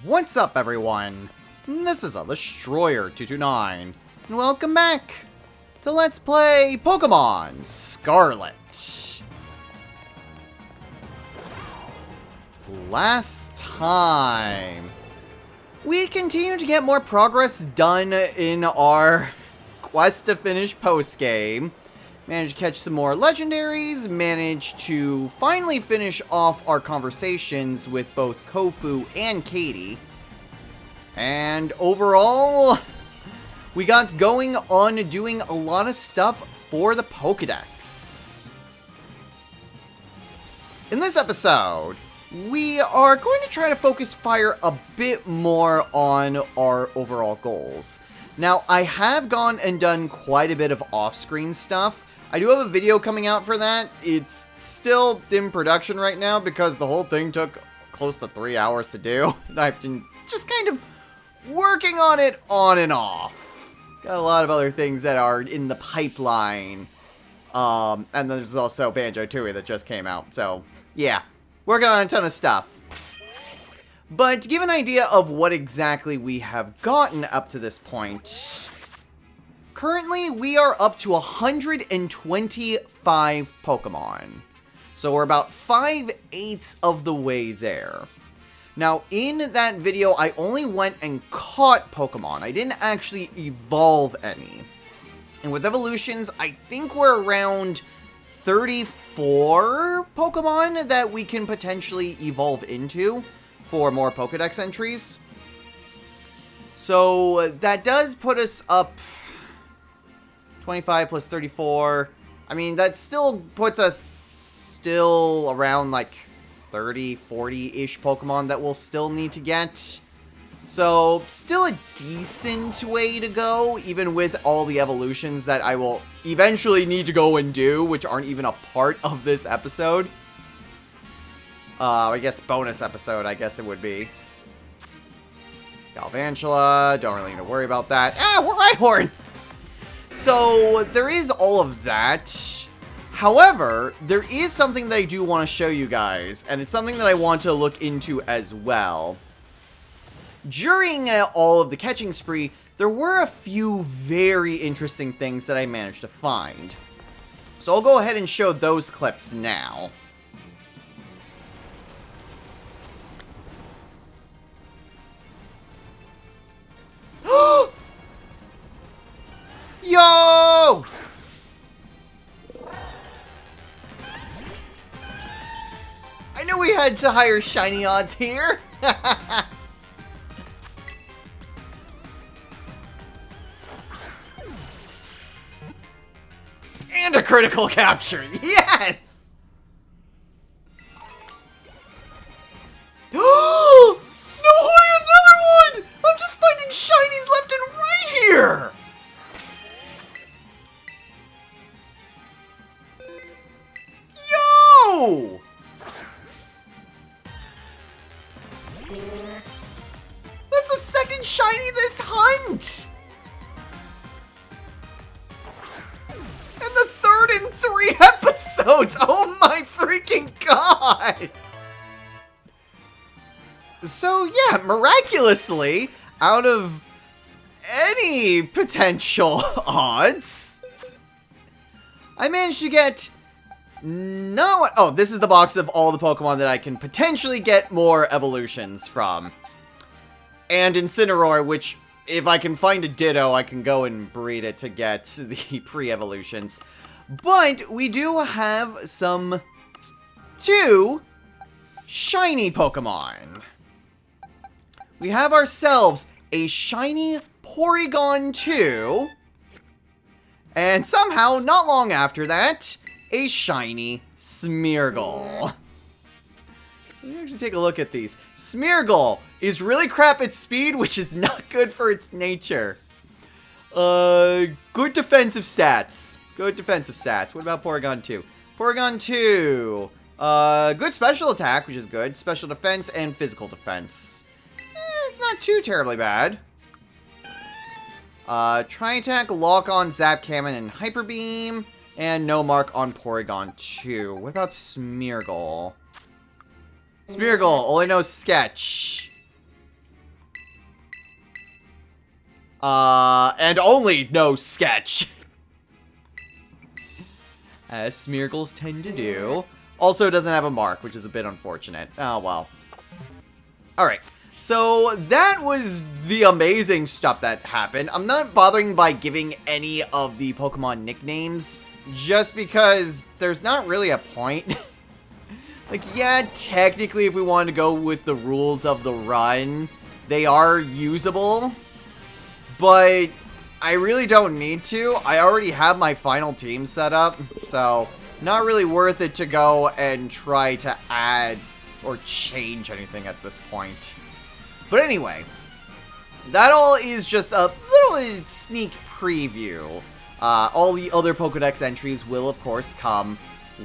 What's up, everyone? This is a Destroyer229, and welcome back to Let's Play Pokemon Scarlet. Last time, we continued to get more progress done in our quest to finish post-game. Managed to catch some more legendaries, managed to finally finish off our conversations with both Kofu and Katie. And overall, we got going on doing a lot of stuff for the Pokedex. In this episode, we are going to try to focus fire a bit more on our overall goals. Now, I have gone and done quite a bit of off-screen stuff. I do have a video coming out for that. It's still in production right now because the whole thing took close to 3 hours to do. And I've been just kind of working on it on and off. Got a lot of other things that are in the pipeline. And then there's also Banjo-Tooie that just came out. So, yeah. Working on a ton of stuff. But to give an idea of what exactly we have gotten up to this point, currently we are up to 125 Pokemon. So we're about 5/8 of the way there. Now, in that video, I only went and caught Pokemon. I didn't actually evolve any. And with evolutions, I think we're around 34 Pokemon that we can potentially evolve into for more Pokedex entries. So that does put us up 25 plus 34. I mean, that still puts us still around like 30, 40-ish Pokemon that we'll still need to get. So, still a decent way to go, even with all the evolutions that I will eventually need to go and do, which aren't even a part of this episode. I guess bonus episode, I guess it would be. Galvantula, don't really need to worry about that. Ah, we're Rhyhorn! So, there is all of that. However, there is something that I do want to show you guys, and it's something that I want to look into as well. During all of the catching spree, there were a few very interesting things that I managed to find. So I'll go ahead and show those clips now. Yo! I knew we had to higher shiny odds here. And a critical capture. Yes! No way, another one! I'm just finding shinies left and right here! Yo! That's the second shiny this hunt! And the third in 3 episodes! Oh my freaking god! So yeah, miraculously, out of any potential odds, I managed to get oh, this is the box of all the Pokemon that I can potentially get more evolutions from. And Incineroar, which, if I can find a Ditto, I can go and breed it to get the pre-evolutions. But we do have some 2 shiny Pokemon. We have ourselves a shiny Porygon 2. And somehow, not long after that, a shiny Smeargle. Let me actually take a look at these. Smeargle is really crap at speed, which is not good for its nature. Good defensive stats. Good defensive stats. What about Porygon 2? Porygon 2. Good special attack, which is good. Special defense and physical defense. It's not too terribly bad. Tri-attack, lock-on, zap cannon, and hyper beam. And no mark on Porygon 2. What about Smeargle? Smeargle only knows Sketch. And only no sketch. As Smeargles tend to do. Also, it doesn't have a mark, which is a bit unfortunate. Oh, well. Alright. So, that was the amazing stuff that happened. I'm not bothering by giving any of the Pokemon nicknames, just because there's not really a point. Like, yeah, technically, if we wanted to go with the rules of the run, they are usable, but I really don't need to. I already have my final team set up, so not really worth it to go and try to add or change anything at this point. But anyway, that all is just a little sneak preview. All the other Pokedex entries will, of course, come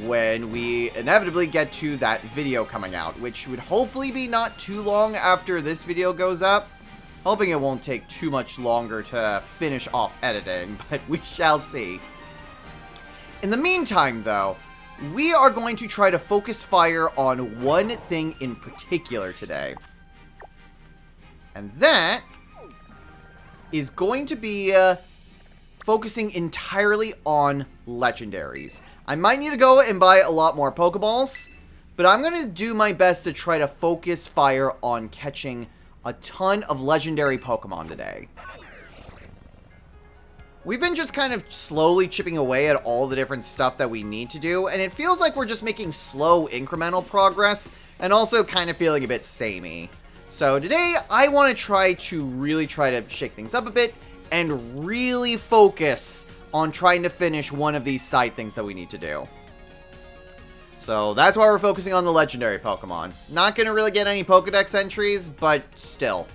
when we inevitably get to that video coming out, which would hopefully be not too long after this video goes up. Hoping it won't take too much longer to finish off editing, but we shall see. In the meantime, though, we are going to try to focus fire on one thing in particular today. And that is going to be focusing entirely on legendaries. I might need to go and buy a lot more Pokeballs, but I'm going to do my best to try to focus fire on catching a ton of legendary Pokemon today. We've been just kind of slowly chipping away at all the different stuff that we need to do, and it feels like we're just making slow incremental progress, and also kind of feeling a bit samey. So today, I want to really try to shake things up a bit, and really focus on trying to finish one of these side things that we need to do. So that's why we're focusing on the legendary Pokemon. Not going to really get any Pokedex entries, but still.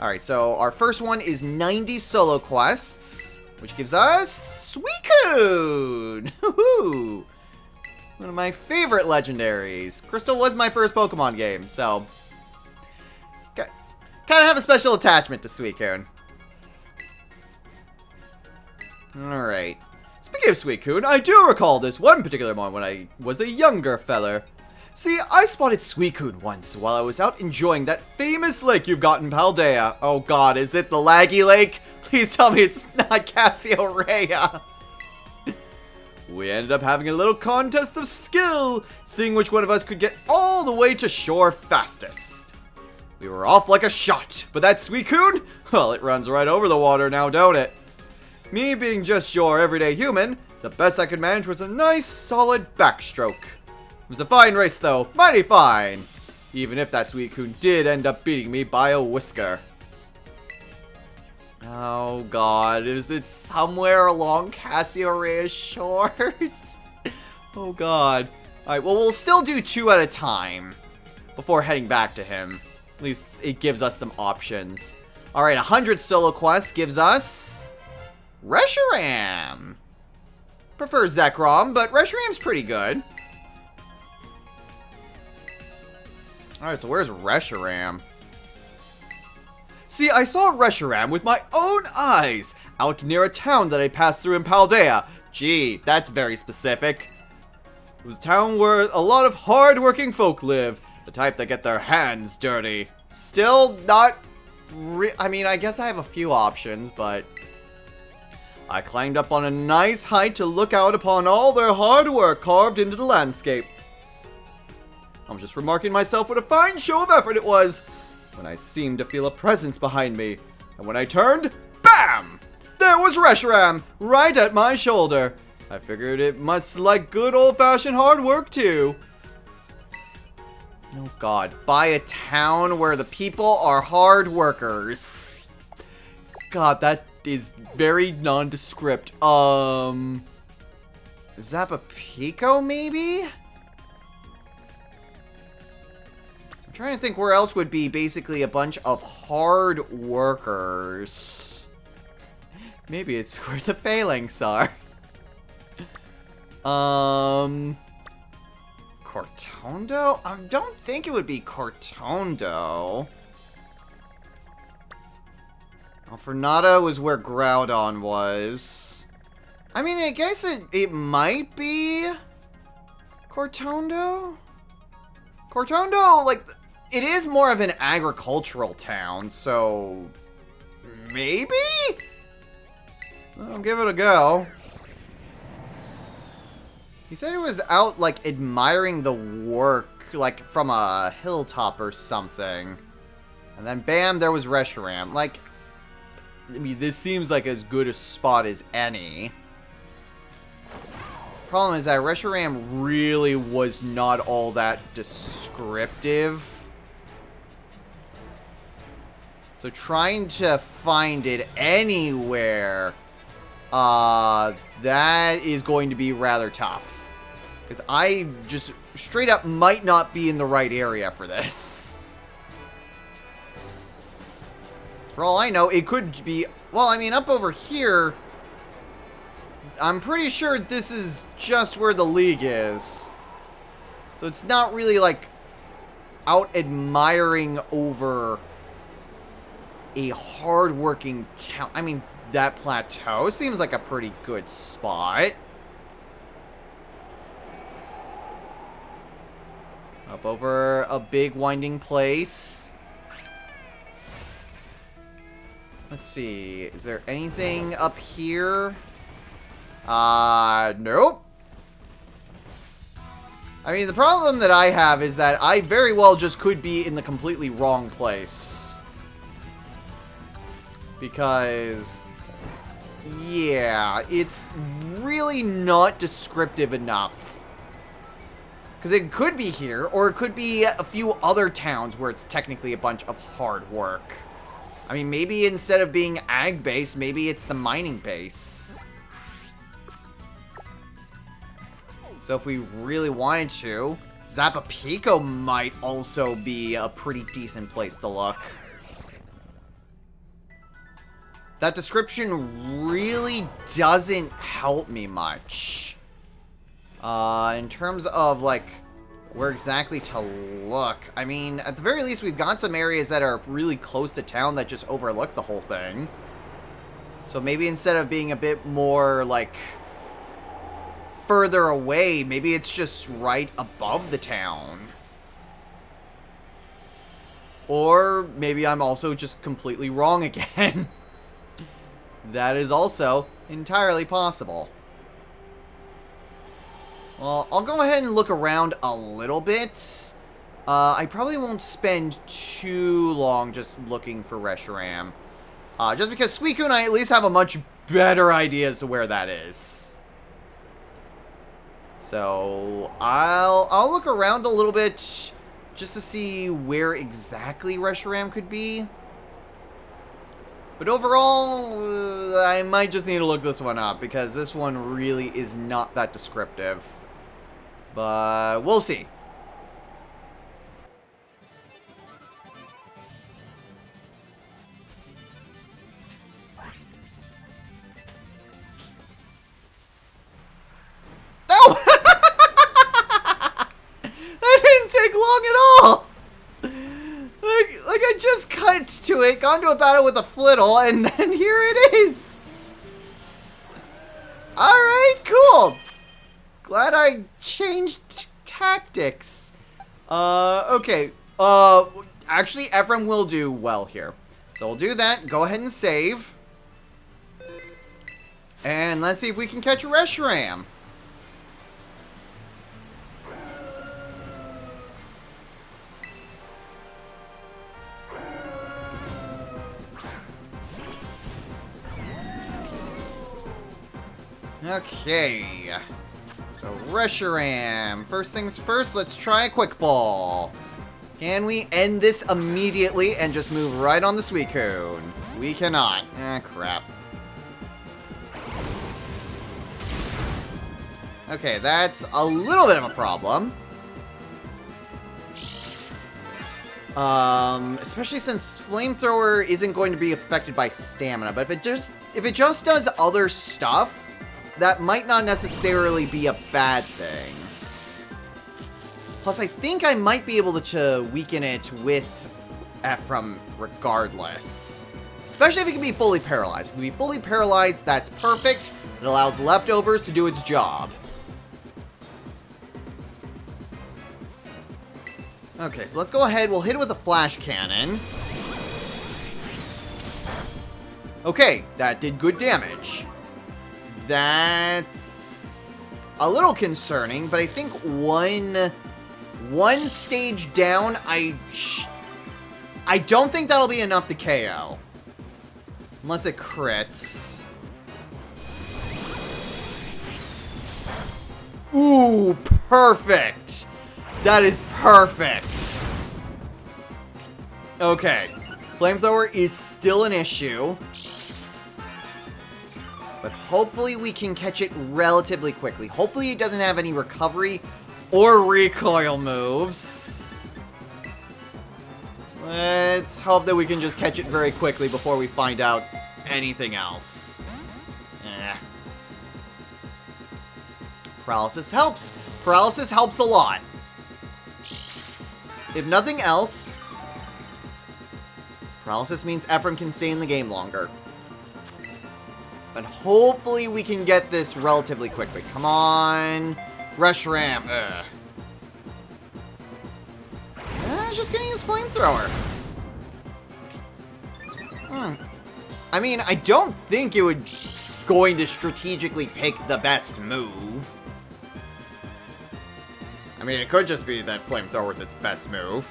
Alright, so our first one is 90 solo quests, which gives us Suicune! Woohoo! One of my favorite legendaries. Crystal was my first Pokemon game, so kind of have a special attachment to Suicune. Alright. Speaking of Suicune, I do recall this one particular moment when I was a younger feller. See, I spotted Suicune once while I was out enjoying that famous lake you've got in Paldea. Oh god, is it the Laggy Lake? Please tell me it's not Cassiopeia. We ended up having a little contest of skill, seeing which one of us could get all the way to shore fastest. We were off like a shot, but that Suicune? Well, it runs right over the water now, don't it? Me being just your everyday human, the best I could manage was a nice, solid backstroke. It was a fine race, though. Mighty fine. Even if that Suicune did end up beating me by a whisker. Oh, God. Is it somewhere along Cassiopeia's shores? Oh, God. Alright, well, we'll still do 2 at a time before heading back to him. At least it gives us some options. Alright, 100 solo quests gives us Reshiram. Prefer Zekrom, but Reshiram's pretty good. Alright, so where's Reshiram? See, I saw Reshiram with my own eyes out near a town that I passed through in Paldea. Gee, that's very specific. It was a town where a lot of hard-working folk live, the type that get their hands dirty. Still not I mean, I guess I have a few options, but I climbed up on a nice height to look out upon all their hard work carved into the landscape. I was just remarking myself what a fine show of effort it was, when I seemed to feel a presence behind me. And when I turned, BAM! There was Reshiram, right at my shoulder. I figured it must like good old-fashioned hard work, too. Oh god, buy a town where the people are hard workers. God, that is very nondescript. Zapapico, maybe? I'm trying to think where else would be basically a bunch of hard workers. Maybe it's where the phalanx are. Cortondo? I don't think it would be Cortondo. Alfrenata was where Groudon was. I mean, I guess it might be Cortondo? Cortondo, like, it is more of an agricultural town, so maybe? I'll give it a go. He said he was out, like, admiring the work, like, from a hilltop or something. And then, bam, there was Reshiram. Like, I mean, this seems like as good a spot as any. Problem is that Reshiram really was not all that descriptive. So trying to find it anywhere, that is going to be rather tough. Because I just straight up might not be in the right area for this. For all I know, it could be, well, I mean, up over here, I'm pretty sure this is just where the league is. So it's not really, like, out admiring over a hard-working town. I mean, that plateau seems like a pretty good spot. Up over a big winding place. Let's see. Is there anything up here? Nope. I mean, the problem that I have is that I very well just could be in the completely wrong place. Because, yeah, it's really not descriptive enough. Because it could be here, or it could be a few other towns where it's technically a bunch of hard work. I mean, maybe instead of being ag base, maybe it's the mining base. So if we really wanted to, Zapapico might also be a pretty decent place to look. That description really doesn't help me much. In terms of, like, where exactly to look. I mean, at the very least, we've got some areas that are really close to town that just overlook the whole thing. So maybe instead of being a bit more, like, further away, maybe it's just right above the town. Or maybe I'm also just completely wrong again. That is also entirely possible. Well, I'll go ahead and look around a little bit. I probably won't spend too long just looking for Reshiram. Just because Suicune and I at least have a much better idea as to where that is. So, I'll look around a little bit just to see where exactly Reshiram could be. But overall, I might just need to look this one up, because this one really is not that descriptive. But we'll see. Oh! That didn't take long at all! Like I just cut to it, gone to a battle with a flittle, and then here it is! Alright, cool! Glad I changed tactics. Okay. Actually, Ephraim will do well here. So we'll do that, go ahead and save. And let's see if we can catch a Reshiram. Okay, so Reshiram. First things first, let's try a quick ball. Can we end this immediately and just move right on the Suicune? We cannot. Ah, crap. Okay, that's a little bit of a problem. Especially since Flamethrower isn't going to be affected by stamina, but if it just does other stuff, that might not necessarily be a bad thing. Plus, I think I might be able to weaken it with Ephraim regardless. Especially if it can be fully paralyzed. If it can be fully paralyzed, that's perfect. It allows leftovers to do its job. Okay, so let's go ahead. We'll hit it with a flash cannon. Okay, that did good damage. That's a little concerning, but I think one stage down, I don't think that'll be enough to KO. Unless it crits. Ooh, perfect. That is perfect. Okay. Flamethrower is still an issue. But hopefully we can catch it relatively quickly. Hopefully it doesn't have any recovery or recoil moves. Let's hope that we can just catch it very quickly before we find out anything else. Paralysis helps. Paralysis helps a lot. If nothing else, paralysis means Ephraim can stay in the game longer. But hopefully we can get this relatively quickly. Come on. Rush Ram. Just gonna use Flamethrower. I mean, I don't think it would going to strategically pick the best move. I mean, it could just be that Flamethrower is its best move.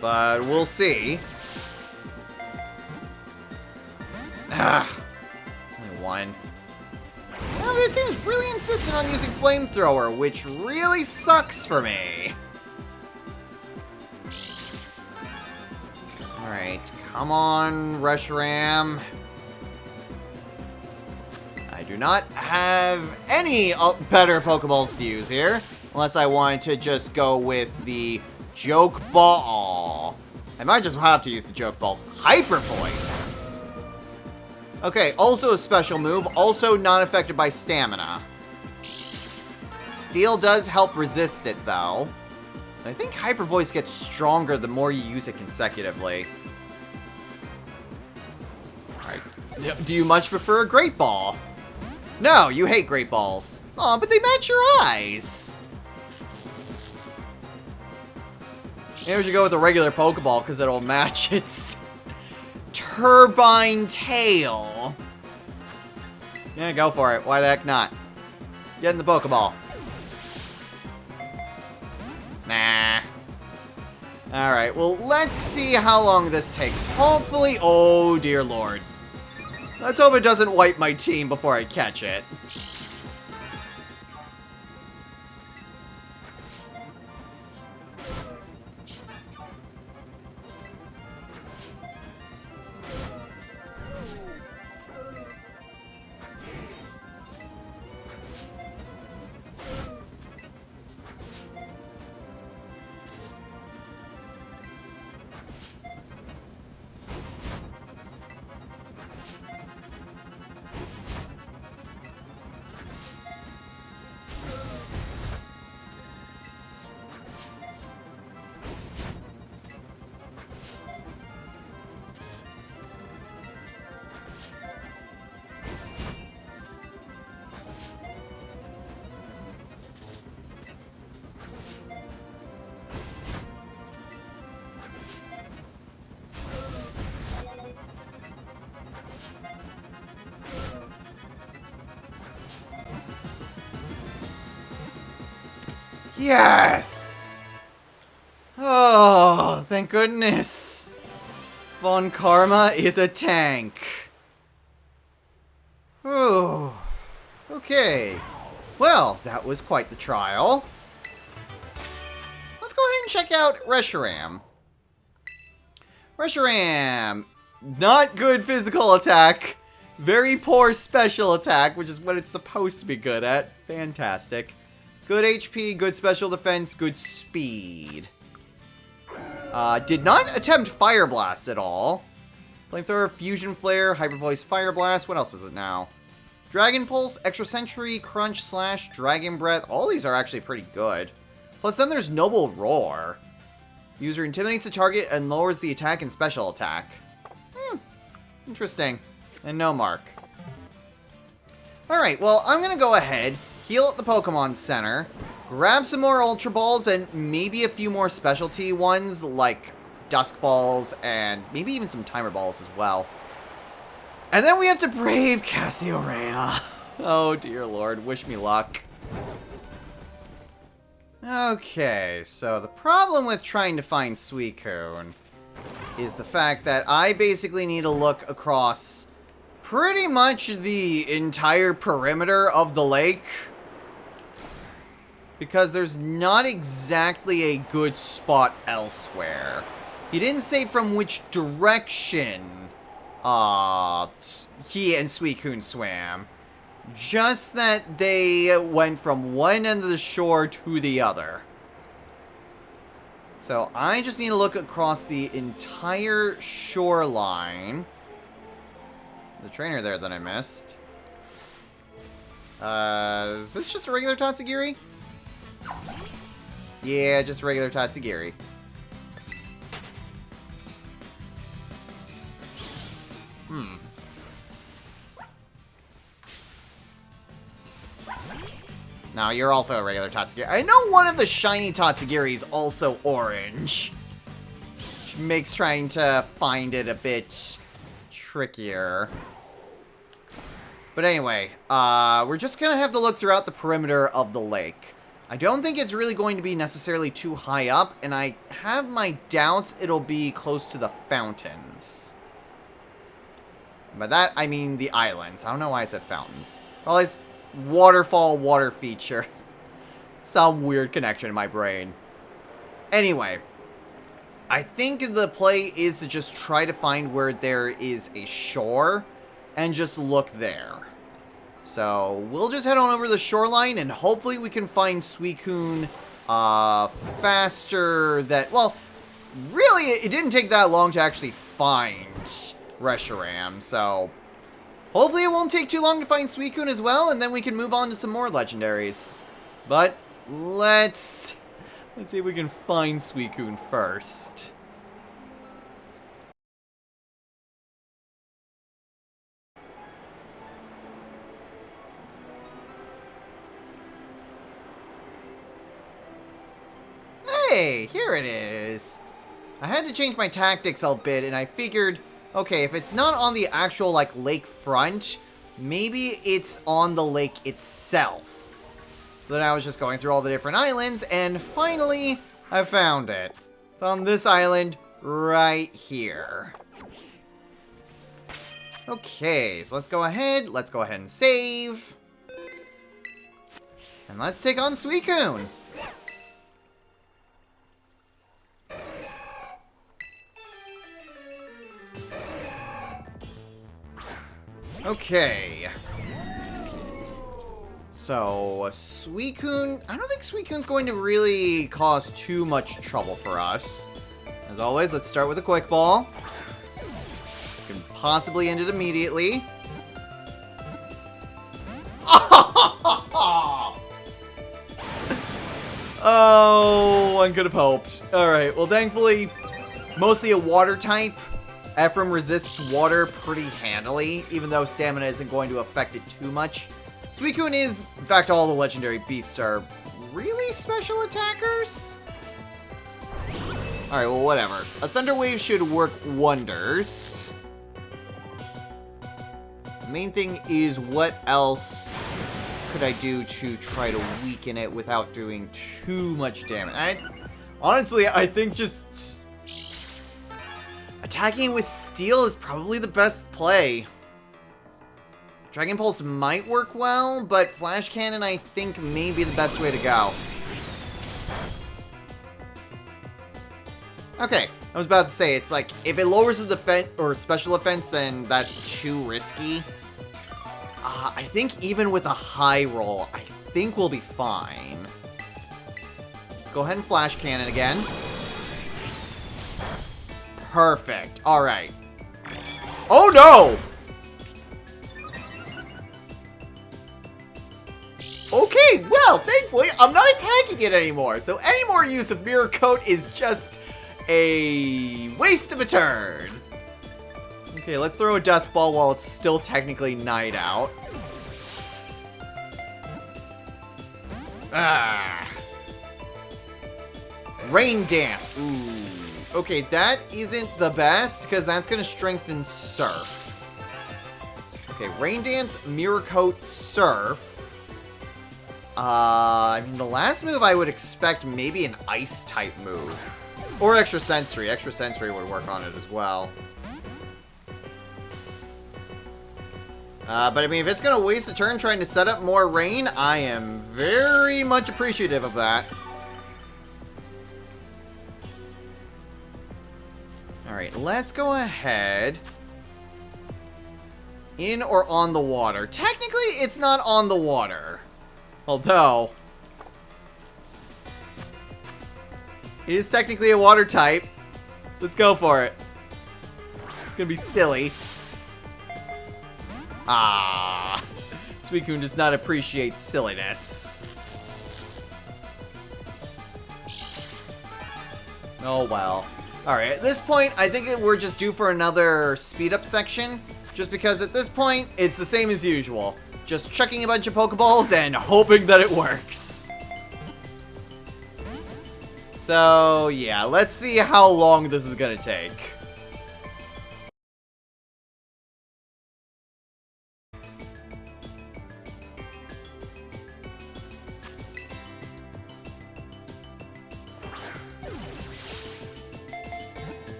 But we'll see. Only one. Yeah, but it seems really insistent on using Flamethrower, which really sucks for me. Alright, come on, Reshiram. I do not have any better Pokeballs to use here. Unless I want to just go with the Joke Ball. I might just have to use the Joke Ball's Hyper Voice. Okay, also a special move. Also not affected by stamina. Steel does help resist it, though. I think Hyper Voice gets stronger the more you use it consecutively. Alright. Do you much prefer a Great Ball? No, you hate Great Balls. Aw, but they match your eyes. Maybe we should go with a regular Pokeball because it'll match its turbine tail. Yeah, go for it. Why the heck not? Get in the Pokeball. Nah. Alright, well, let's see how long this takes. Hopefully, oh dear lord. Let's hope it doesn't wipe my team before I catch it. Yes! Oh, thank goodness. Von Karma is a tank. Oh, okay. Well, that was quite the trial. Let's go ahead and check out Reshiram. Reshiram, not good physical attack. Very poor special attack, which is what it's supposed to be good at. Fantastic. Good HP, good special defense, good speed. Did not attempt Fire Blast at all. Flamethrower, Fusion Flare, Hyper Voice, Fire Blast. What else is it now? Dragon Pulse, Extra Sentry, Crunch Slash, Dragon Breath. All these are actually pretty good. Plus then there's Noble Roar. User intimidates a target and lowers the attack and special attack. Interesting. And no mark. Alright, well, I'm gonna go ahead, heal at the Pokemon Center, grab some more Ultra Balls, and maybe a few more specialty ones, like Dusk Balls, and maybe even some Timer Balls as well. And then we have to brave Cassiopeia. Oh, dear Lord. Wish me luck. Okay, so the problem with trying to find Suicune is the fact that I basically need to look across pretty much the entire perimeter of the lake. Because there's not exactly a good spot elsewhere. He didn't say from which direction he and Suicune swam. Just that they went from one end of the shore to the other. So I just need to look across the entire shoreline. The trainer there that I missed. Is this just a regular Tatsugiri? Yeah, just regular Tatsugiri. Now you're also a regular Tatsugiri. I know one of the shiny Tatsugiri is also orange. Which makes trying to find it a bit trickier. But anyway, we're just gonna have to look throughout the perimeter of the lake. I don't think it's really going to be necessarily too high up, and I have my doubts it'll be close to the fountains. By that, I mean the islands. I don't know why I said fountains. Well, it's waterfall water feature. Some weird connection in my brain. Anyway, I think the play is to just try to find where there is a shore and just look there. So we'll just head on over the shoreline and hopefully we can find Suicune faster than... Well, really, it didn't take that long to actually find Reshiram, so hopefully it won't take too long to find Suicune as well, and then we can move on to some more legendaries. But let's see if we can find Suicune first. Hey, here it is. I had to change my tactics a bit, and I figured, okay, if it's not on the actual, like, lake front, maybe it's on the lake itself. So then I was just going through all the different islands, and finally, I found it. It's on this island right here. Okay, so let's go ahead and save. And let's take on Suicune. Okay. So, Suicune... I don't think Suicune's going to really cause too much trouble for us. As always, let's start with a quick ball. Can possibly end it immediately. Oh, one could have hoped. Alright, well thankfully, mostly a water type. Ephraim resists water pretty handily, even though stamina isn't going to affect it too much. Suicune is, in fact, all the legendary beasts are really special attackers? Alright, well, whatever. A Thunder Wave should work wonders. The main thing is, what else could I do to try to weaken it without doing too much damage? Honestly, I think just... attacking with Steel is probably the best play. Dragon Pulse might work well, but Flash Cannon I think may be the best way to go. Okay, I was about to say, it's like, if it lowers the defense or special offense, then that's too risky. I think even with a high roll, I think we'll be fine. Let's go ahead and Flash Cannon again. Perfect. Alright. Oh no! Okay, well, thankfully, I'm not attacking it anymore. So any more use of Mirror Coat is just a waste of a turn. Okay, let's throw a Dusk Ball while it's still technically night out. Ah. Rain Dance. Ooh. Okay, that isn't the best, because that's going to strengthen Surf. Okay, Rain Dance, Mirror Coat, Surf. I mean, the last move I would expect maybe an Ice-type move. Or Extra Sensory. Extra Sensory would work on it as well. But I mean, if it's going to waste a turn trying to set up more rain, I am very much appreciative of that. Alright, let's go ahead. In or on the water? Technically, it's not on the water. Although, it is technically a water type. Let's go for it. It's gonna be silly. Ah, Suicune does not appreciate silliness. Oh well. Alright, at this point, I think we're just due for another speed-up section. Just because at this point, it's the same as usual. Just chucking a bunch of Pokeballs and hoping that it works. So, yeah, let's see how long this is gonna take.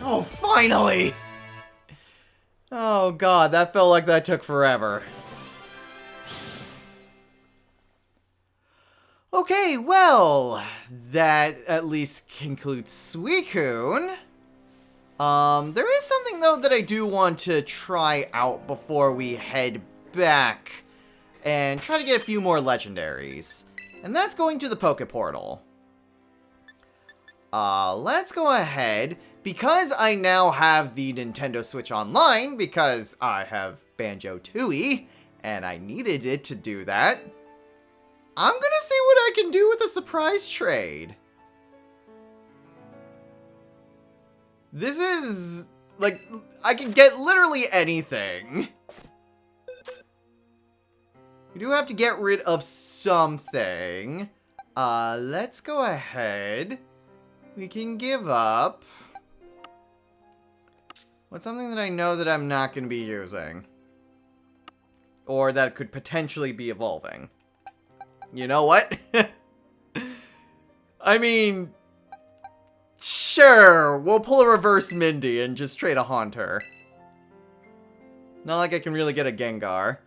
Oh, finally! Oh god, that felt like that took forever. Okay, well, that at least concludes Suicune. There is something, though, that I do want to try out before we head back and try to get a few more legendaries. And that's going to the Poke Portal. Let's go ahead. Because I now have the Nintendo Switch Online, because I have Banjo-Tooie, and I needed it to do that, I'm gonna see what I can do with a surprise trade. This is, like, I can get literally anything. We do have to get rid of something. Let's go ahead. We can give up. What's something that I know that I'm not going to be using? Or that could potentially be evolving? You know what? I mean, sure, we'll pull a reverse Mindy and just trade a Haunter. Not like I can really get a Gengar.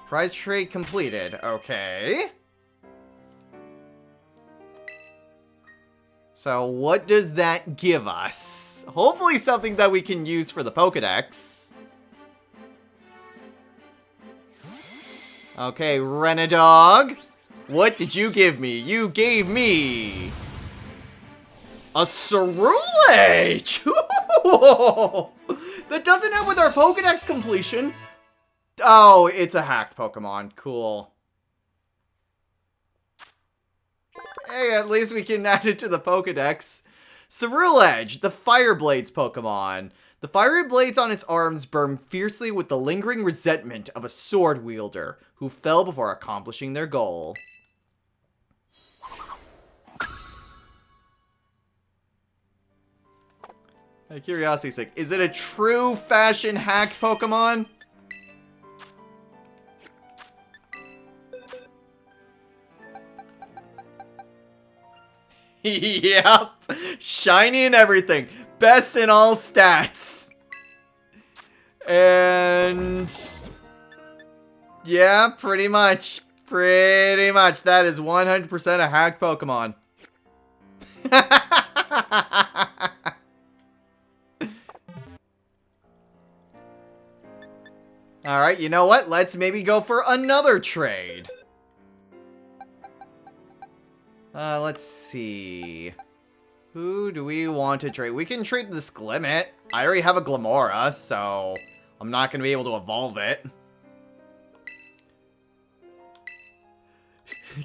Prize trade completed. Okay. So what does that give us? Hopefully something that we can use for the Pokedex. Okay, Renadog. What did you give me? You gave me a Cerulege! That doesn't help with our Pokedex completion. Oh, it's a hacked Pokemon. Cool. Hey, at least we can add it to the Pokedex. Cerulege, the Fire Blades Pokemon. The fiery blades on its arms burn fiercely with the lingering resentment of a sword wielder who fell before accomplishing their goal. Out of curiosity's sake, is it a true fashion hacked Pokemon? Yep. Shiny and everything. Best in all stats. And yeah, pretty much. Pretty much. That is 100% a hacked Pokemon. Alright, you know what? Let's maybe go for another trade. Let's see. Who do we want to trade? We can trade this Glimmet. I already have a Glamora, so I'm not going to be able to evolve it.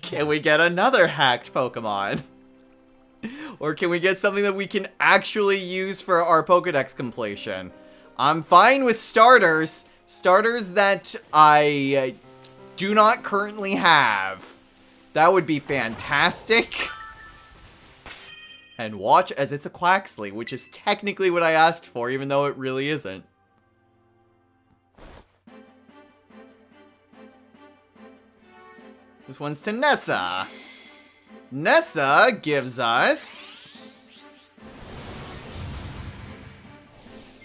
Can we get another hacked Pokemon? Or can we get something that we can actually use for our Pokedex completion? I'm fine with starters. Starters that I do not currently have. That would be fantastic. And watch as it's a Quaxley, which is technically what I asked for, even though it really isn't. This one's to Nessa. Nessa gives us...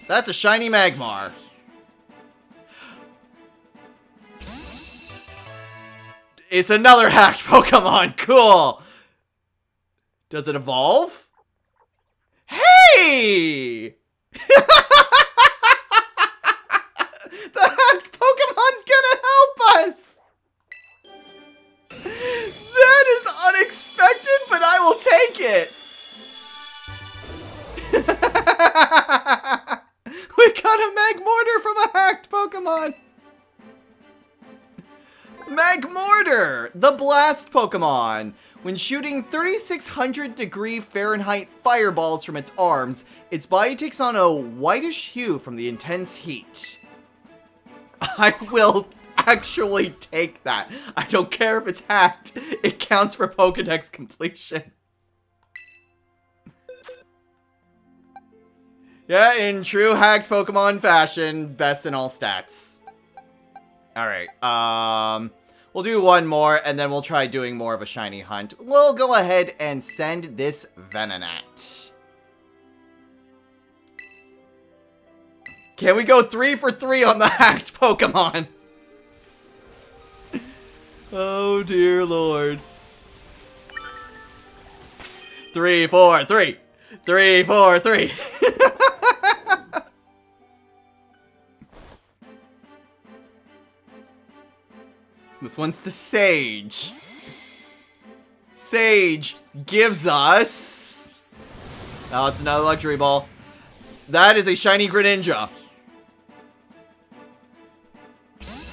That's a shiny Magmar. It's another hacked Pokemon. Cool. Does it evolve? Hey! The hacked Pokemon's gonna help us! That is unexpected, but I will take it! We got a Magmortar from a hacked Pokemon! Magmortar, the blast Pokemon. When shooting 3600 degree Fahrenheit fireballs from its arms, its body takes on a whitish hue from the intense heat. I will actually take that. I don't care if it's hacked. It counts for Pokédex completion. Yeah, in true hacked Pokemon fashion, best in all stats. Alright, we'll do one more, and then we'll try doing more of a shiny hunt. We'll go ahead and send this Venonat. Can we go 3 for 3 on the hacked Pokemon? Oh, dear Lord. 3, 4, 3. 3, 4, 3. This one's to Sage. Sage gives us... Oh, it's another Luxury Ball. That is a shiny Greninja.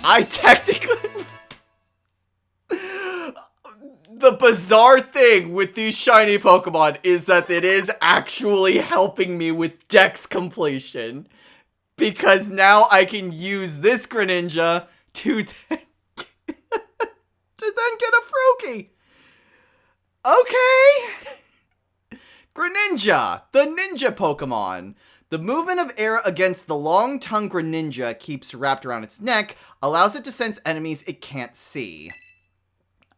I technically... The bizarre thing with these shiny Pokemon is that it is actually helping me with Dex completion. Because now I can use this Greninja to then get a Froakie. Okay. Greninja, the ninja Pokemon. The movement of air against the long-tongued Greninja keeps wrapped around its neck, allows it to sense enemies it can't see.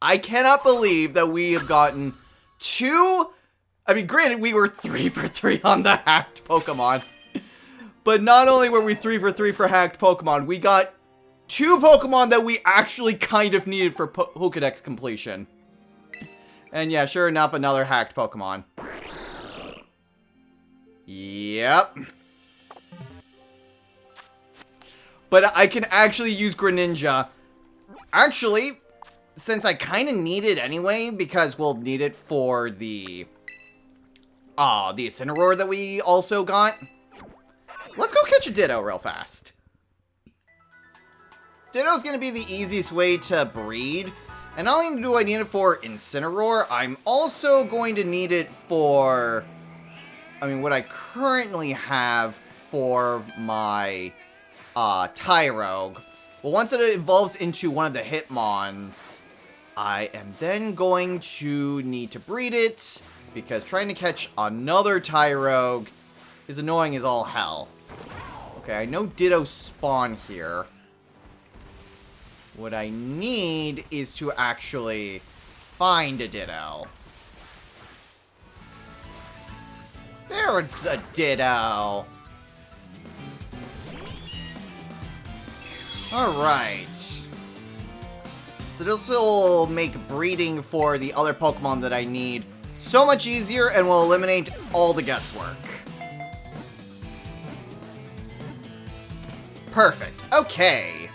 I cannot believe that we have gotten 2... I mean, granted, we were 3 for 3 on the hacked Pokemon. But not only were we 3 for 3 for hacked Pokemon, we got 2 Pokemon that we actually kind of needed for Pokédex completion. And yeah, sure enough, another hacked Pokemon. Yep. But I can actually use Greninja. Actually, since I kind of need it anyway, because we'll need it for the Incineroar that we also got. Let's go catch a Ditto real fast. Ditto's gonna be the easiest way to breed. And not only do I need it for Incineroar, I'm also going to need it for... I mean, what I currently have for my Tyrogue. Well, once it evolves into one of the Hitmons, I am then going to need to breed it, because trying to catch another Tyrogue is annoying as all hell. Okay, I know Ditto spawn here. What I need is to actually find a Ditto. There's a Ditto. Alright. So this will make breeding for the other Pokemon that I need so much easier and will eliminate all the guesswork. Perfect. Okay.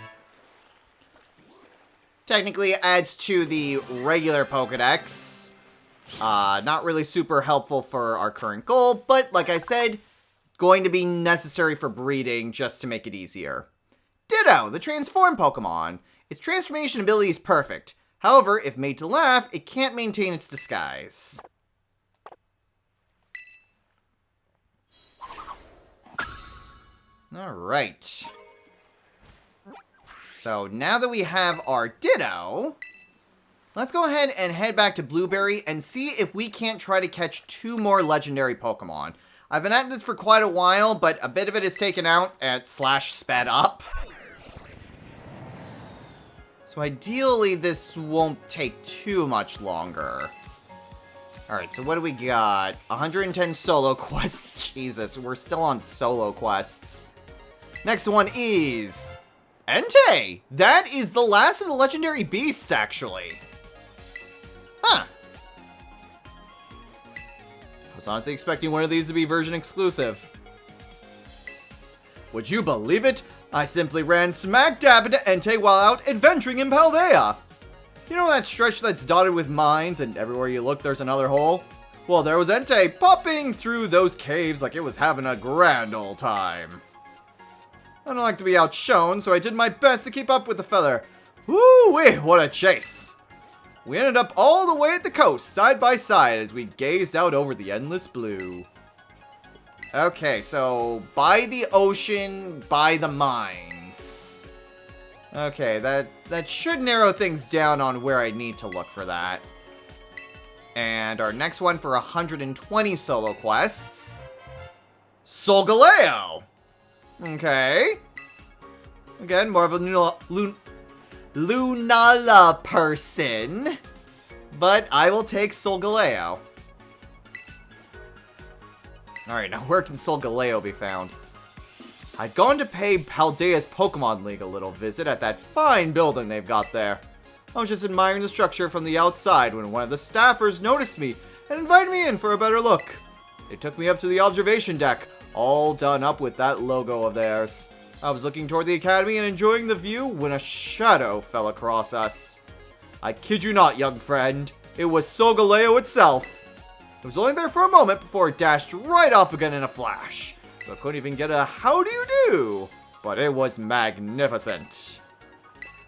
Technically it adds to the regular Pokédex. Not really super helpful for our current goal, but like I said, going to be necessary for breeding just to make it easier. Ditto, the transform Pokemon. Its transformation ability is perfect. However, if made to laugh, it can't maintain its disguise. Alright. So now that we have our Ditto, let's go ahead and head back to Blueberry and see if we can't try to catch 2 more legendary Pokemon. I've been at this for quite a while, but a bit of it is taken out and slash sped up. So ideally, this won't take too much longer. Alright, so what do we got? 110 solo quests. Jesus, we're still on solo quests. Next one is Entei! That is the last of the legendary beasts, actually. Huh. I was honestly expecting one of these to be version exclusive. Would you believe it? I simply ran smack dab into Entei while out adventuring in Paldea. You know that stretch that's dotted with mines and everywhere you look there's another hole? Well, there was Entei popping through those caves like it was having a grand old time. I don't like to be outshone, so I did my best to keep up with the fella. Woo-wee, what a chase! We ended up all the way at the coast, side by side, as we gazed out over the endless blue. Okay, so by the ocean, by the mines. Okay, that should narrow things down on where I need to look for that. And our next one for 120 solo quests. Solgaleo! Okay. Again, more of a Lunala person. But I will take Solgaleo. Alright, now where can Solgaleo be found? I'd gone to pay Paldea's Pokemon League a little visit at that fine building they've got there. I was just admiring the structure from the outside when one of the staffers noticed me and invited me in for a better look. They took me up to the observation deck, all done up with that logo of theirs. I was looking toward the academy and enjoying the view when a shadow fell across us. I kid you not, young friend, it was Solgaleo itself. It was only there for a moment before it dashed right off again in a flash. So I couldn't even get a how do you do, but it was magnificent.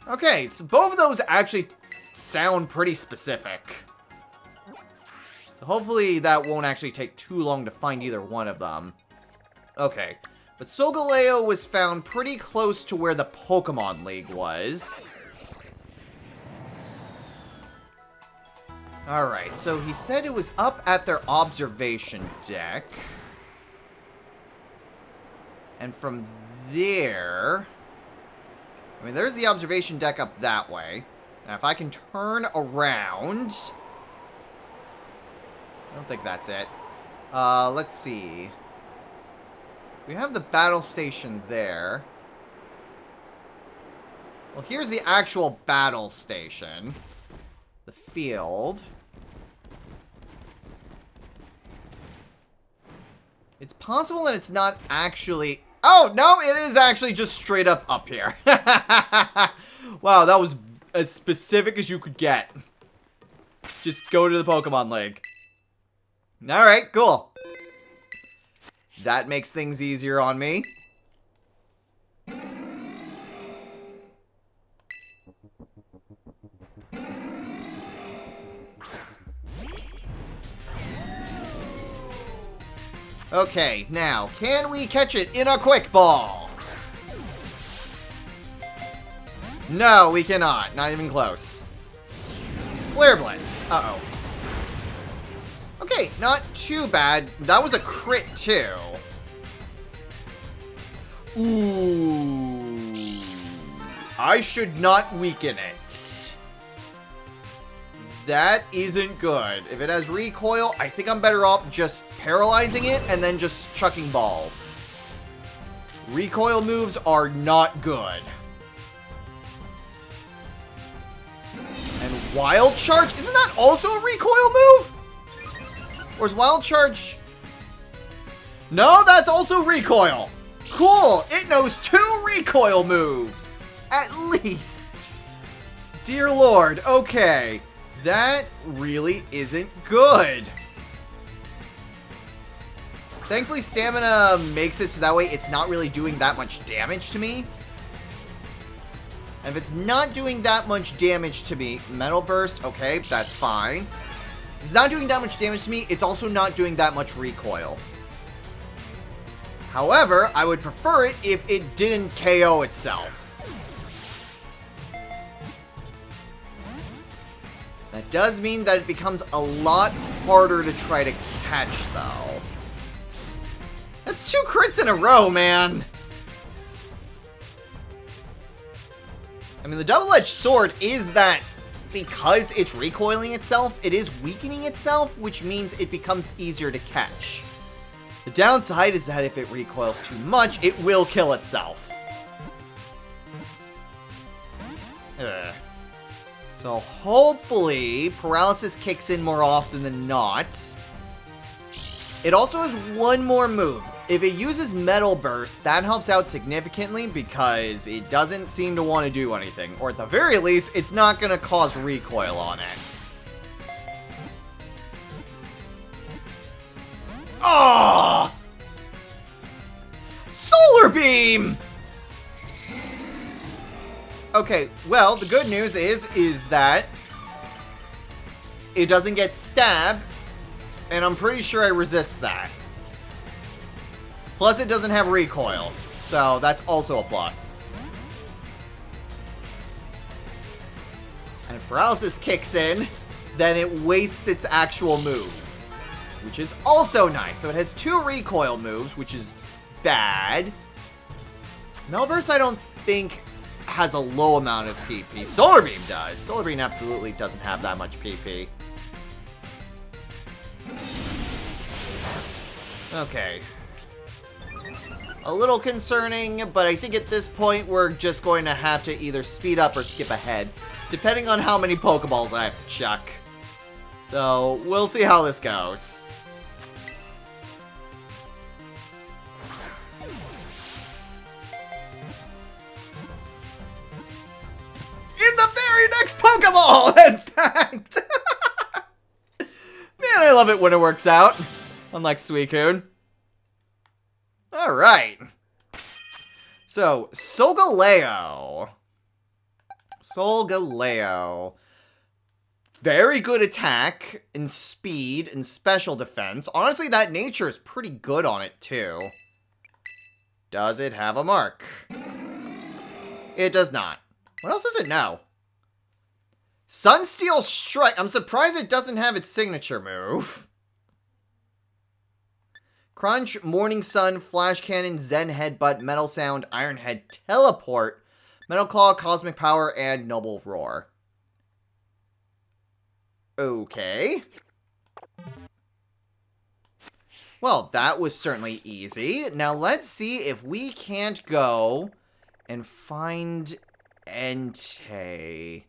Okay, so both of those actually sound pretty specific. So hopefully that won't actually take too long to find either one of them. Okay, but Solgaleo was found pretty close to where the Pokemon League was. Alright, so he said it was up at their observation deck. And from there... I mean, there's the observation deck up that way. Now, if I can turn around... I don't think that's it. Let's see. We have the battle station there. Well, here's the actual battle station. The field. It's possible that it's not actually... Oh, no, it is actually just straight up here. Wow, that was as specific as you could get. Just go to the Pokemon League. Alright, cool. That makes things easier on me. Okay, now, can we catch it in a quick ball? No, we cannot. Not even close. Flare Blitz. Uh-oh. Okay, not too bad. That was a crit, too. Ooh. I should not weaken it. That isn't good. If it has recoil, I think I'm better off just paralyzing it and then just chucking balls. Recoil moves are not good. And Wild Charge, isn't that also a recoil move? Or is Wild Charge... No, that's also recoil. Cool, it knows 2 recoil moves. At least. Dear Lord, okay. That really isn't good. Thankfully, stamina makes it so that way it's not really doing that much damage to me. And if it's not doing that much damage to me, Metal Burst, okay, that's fine. If it's not doing that much damage to me, it's also not doing that much recoil. However, I would prefer it if it didn't KO itself. does mean that it becomes a lot harder to try to catch, though. That's 2 crits in a row, man! I mean, the double-edged sword is that because it's recoiling itself, it is weakening itself, which means it becomes easier to catch. The downside is that if it recoils too much, it will kill itself. Ugh. So hopefully, paralysis kicks in more often than not. It also has one more move. If it uses Metal Burst, that helps out significantly because it doesn't seem to want to do anything. Or at the very least, it's not going to cause recoil on it. Oh! Solar Beam! Okay, well, the good news is that it doesn't get stabbed, and I'm pretty sure I resist that. Plus, it doesn't have recoil, so that's also a plus. And if paralysis kicks in, then it wastes its actual move, which is also nice. So it has 2 recoil moves, which is bad. Melburst, I don't think, has a low amount of PP. Solar Beam does. Solar Beam absolutely doesn't have that much PP. Okay. A little concerning, but I think at this point we're just going to have to either speed up or skip ahead, depending on how many Pokeballs I have to chuck. So, we'll see how this goes. In the very next Pokeball, in fact! Man, I love it when it works out. Unlike Suicune. Alright. So, Solgaleo. Solgaleo. Very good attack, and speed, and special defense. Honestly, that nature is pretty good on it, too. Does it have a mark? It does not. What else does it know? Sunsteel Strike. I'm surprised it doesn't have its signature move. Crunch, Morning Sun, Flash Cannon, Zen Headbutt, Metal Sound, Iron Head, Teleport, Metal Claw, Cosmic Power, and Noble Roar. Okay. Well, that was certainly easy. Now let's see if we can't go and find Entei.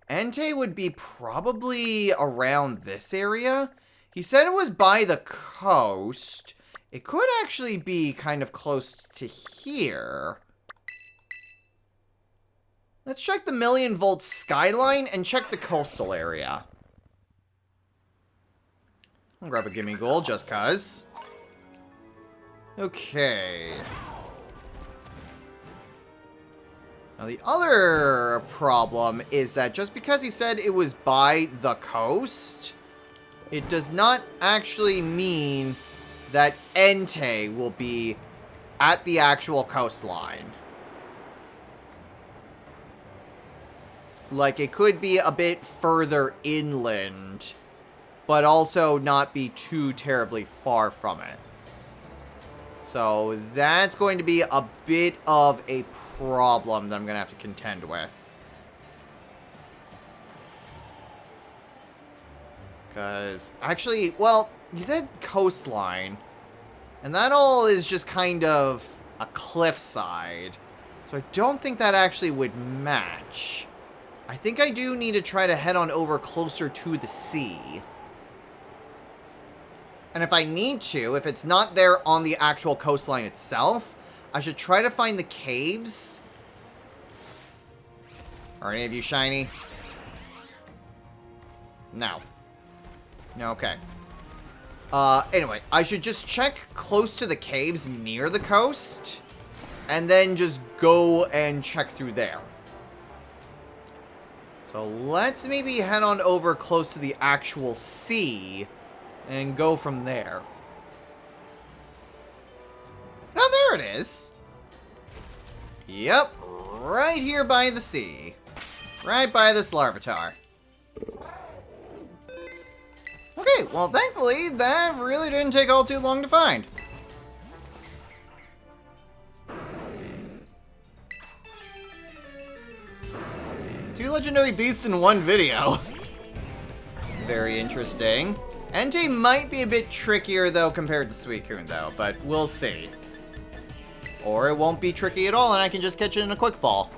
Entei would be probably around this area. He said it was by the coast. It could actually be kind of close to here. Let's check the Million Volt skyline and check the coastal area. I'll grab a Gimme Gold just cuz. Okay. Now the other problem is that just because he said it was by the coast, it does not actually mean that Entei will be at the actual coastline. Like, it could be a bit further inland, but also not be too terribly far from it. So that's going to be a bit of a problem that I'm going to have to contend with. Because, actually, well, he said coastline. And that all is just kind of a cliffside. So I don't think that actually would match. I think I do need to try to head on over closer to the sea. And if I need to, if it's not there on the actual coastline itself, I should try to find the caves. Are any of you shiny? No. No, okay. Anyway, I should just check close to the caves near the coast, and then just go and check through there. So let's maybe head on over close to the actual sea, and go from there. Oh, there it is. Yep, right here by the sea. Right by this Larvitar. Okay, well, thankfully, that really didn't take all too long to find. Two legendary beasts in one video. Very interesting. Entei might be a bit trickier, though, compared to Suicune, though, but we'll see. Or it won't be tricky at all, and I can just catch it in a quick ball.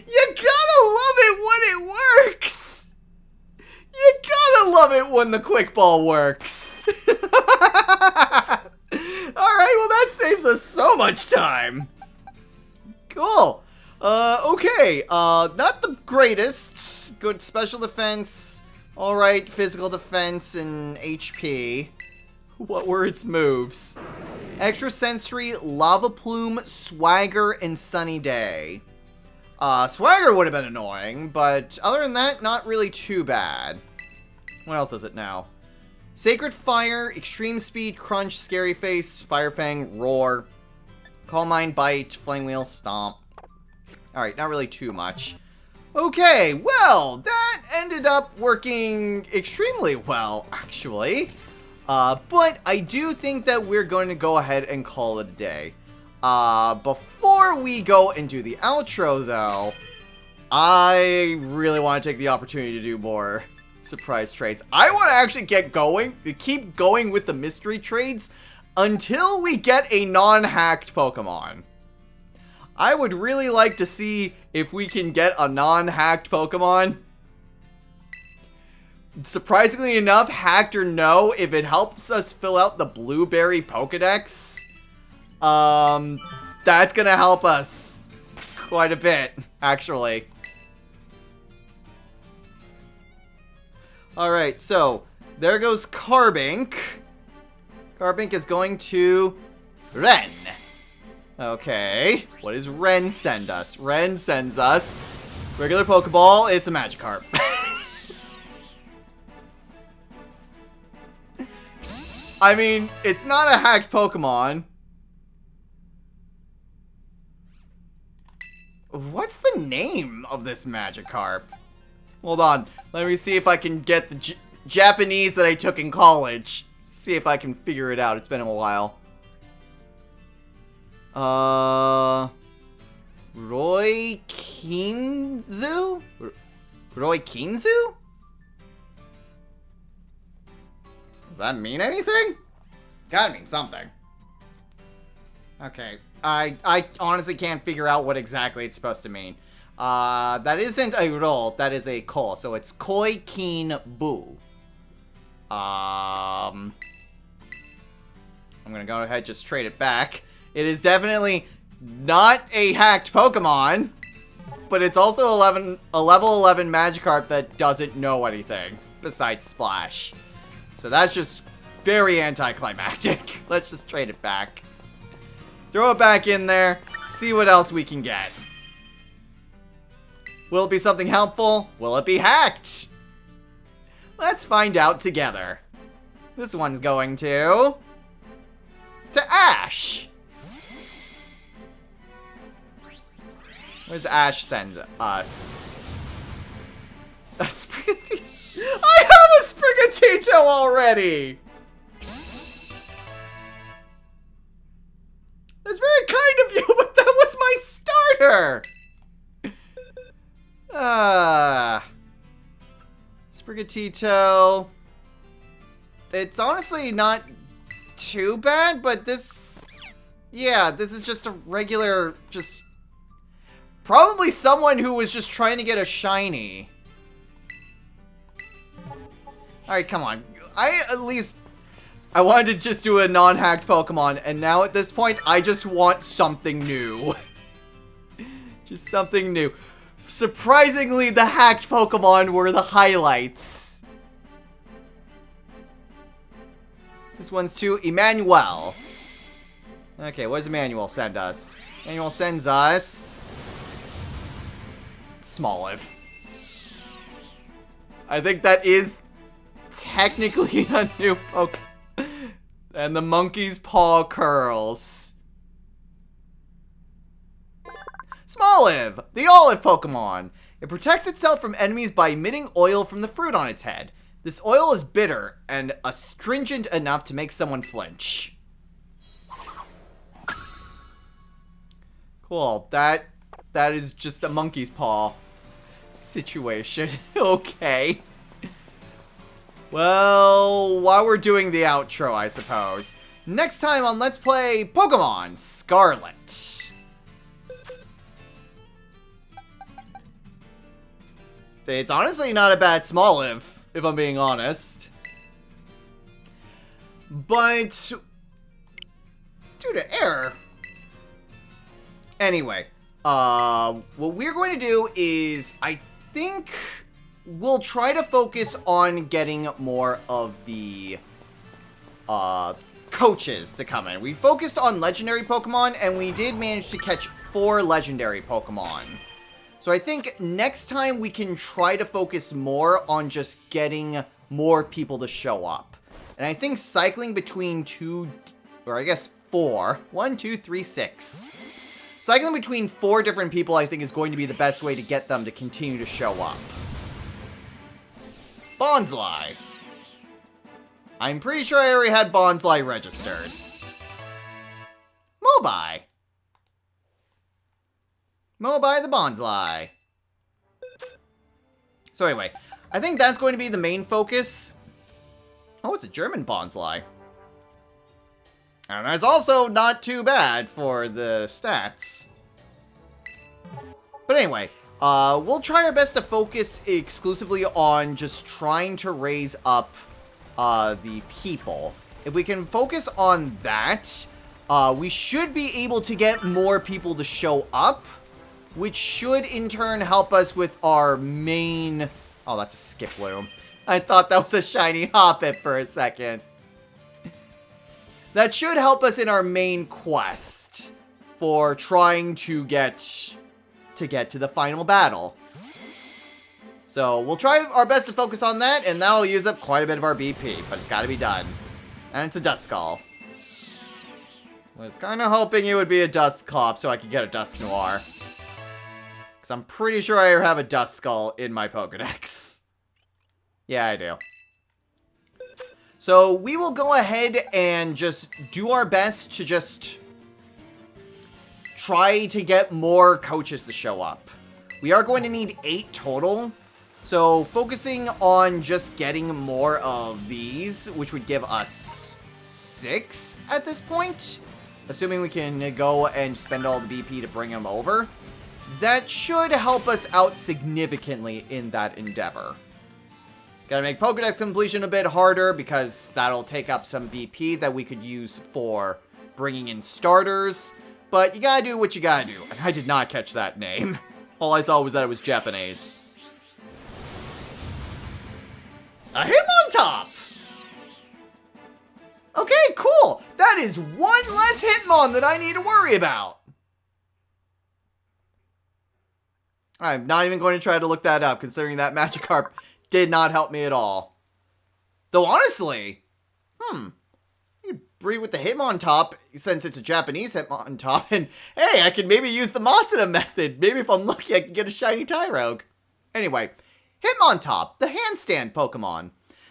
You gotta love it when it works! You gotta love it when the quick ball works! Alright, well that saves us so much time! Cool! Okay, not the greatest. Good special defense. Alright, physical defense and HP. What were its moves? Extrasensory, Lava Plume, Swagger, and Sunny Day. Swagger would have been annoying, but other than that, not really too bad. What else is it now? Sacred Fire, Extreme Speed, Crunch, Scary Face, Fire Fang, Roar, Calm Mind, Bite, Flame Wheel, Stomp. Alright, not really too much. Okay, well, that ended up working extremely well, actually. But I do think that we're going to go ahead and call it a day. Before we go and do the outro, though, I really want to take the opportunity to do more surprise trades. I want to actually keep going with the mystery trades until we get a non-hacked Pokemon. I would really like to see if we can get a non-hacked Pokemon. Surprisingly enough, hacked or no, if it helps us fill out the Blueberry Pokedex, that's gonna help us quite a bit, actually. Alright, so, there goes Carbink. Carbink is going to Ren. Okay, what does Ren send us? Ren sends us regular Pokeball, it's a Magikarp. I mean, it's not a hacked Pokemon. What's the name of this Magikarp? Hold on, let me see if I can get the Japanese that I took in college. See if I can figure it out, it's been a while. Roy Kinzu? Roy Kinzu? Does that mean anything? Gotta mean something. Okay, I honestly can't figure out what exactly it's supposed to mean. That isn't a roll, that is a ko, so it's Koi Kin Bu. I'm gonna go ahead and just trade it back. It is definitely not a hacked Pokemon, but it's also a level 11 Magikarp that doesn't know anything besides Splash. So that's just very anticlimactic. Let's just trade it back. Throw it back in there, see what else we can get. Will it be something helpful? Will it be hacked? Let's find out together. This one's going to Ash. What does Ash send us? A Sprigatito. I have a Sprigatito already! That's very kind of you, but that was my starter! Sprigatito. It's honestly not too bad, but this... Yeah, this is just a regular, probably someone who was just trying to get a shiny. Alright, come on. I wanted to just do a non-hacked Pokemon, and now at this point, I just want something new. Just something new. Surprisingly, the hacked Pokemon were the highlights. This one's to Emmanuel. Okay, what does Emmanuel send us? Emmanuel sends us Smoliv. I think that is technically a new Pokemon. And the monkey's paw curls. Smoliv, the olive Pokemon. It protects itself from enemies by emitting oil from the fruit on its head. This oil is bitter and astringent enough to make someone flinch. Cool. That is just a monkey's paw situation. Okay. Well, while we're doing the outro, I suppose. Next time on Let's Play Pokemon Scarlet. It's honestly not a bad Smoliv, if I'm being honest. But due to error. Anyway, what we're going to do is, I think we'll try to focus on getting more of the coaches to come in. We focused on legendary Pokemon, and we did manage to catch 4 legendary Pokemon. So I think next time we can try to focus more on just getting more people to show up. And I think cycling between 2, or I guess 4, 1, 2, 3, 6. Cycling between 4 different people I think is going to be the best way to get them to continue to show up. Bonsly. I'm pretty sure I already had Bonsly registered. Mobai. Mobai the Bonsly. So anyway, I think that's going to be the main focus. Oh, it's a German Bonsly. And that's also not too bad for the stats. But anyway, we'll try our best to focus exclusively on just trying to raise up the people. If we can focus on that, we should be able to get more people to show up, which should in turn help us with our main... Oh, that's a Skiploom. I thought that was a shiny Hoppip for a second. That should help us in our main quest for trying to get to the final battle. So we'll try our best to focus on that, and that'll use up quite a bit of our BP, but it's got to be done. And it's a Duskull. I was kind of hoping it would be a Dusclops so I could get a Dusknoir. Because I'm pretty sure I have a Duskull in my Pokedex. Yeah, I do. So we will go ahead and just do our best to just try to get more coaches to show up. We are going to need 8 total. So focusing on just getting more of these, which would give us 6 at this point. Assuming we can go and spend all the BP to bring them over. That should help us out significantly in that endeavor. Gotta make Pokedex completion a bit harder because that'll take up some BP that we could use for bringing in starters. But you gotta do what you gotta do. And I did not catch that name. All I saw was that it was Japanese. A Hitmontop! Okay, cool! That is one less Hitmon that I need to worry about. I'm not even going to try to look that up, considering that Magikarp did not help me at all. Though honestly, you could breed with the Hitmontop, since it's a Japanese Hitmontop, and hey, I could maybe use the Masada method. Maybe if I'm lucky, I can get a shiny Tyrogue. Anyway, Hitmontop, the handstand Pokemon.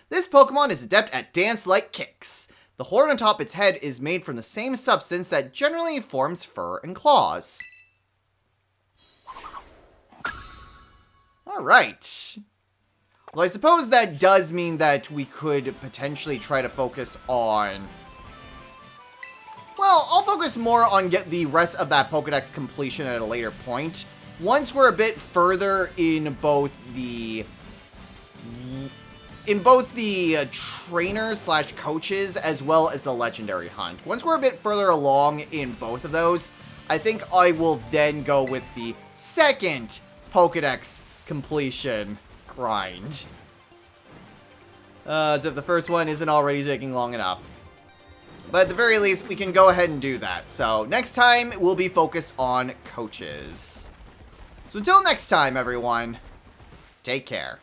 This Pokemon is adept at dance-like kicks. The horn on top its head is made from the same substance that generally forms fur and claws. Alright. Well, I suppose that does mean that we could potentially try to focus on... Well, I'll focus more on get the rest of that Pokedex completion at a later point. Once we're a bit further in both the... trainers slash coaches as well as the legendary hunt. Once we're a bit further along in both of those, I think I will then go with the second Pokedex completion grind. As if the first one isn't already taking long enough. But at the very least, we can go ahead and do that. So next time, we'll be focused on coaches. So until next time, everyone, take care.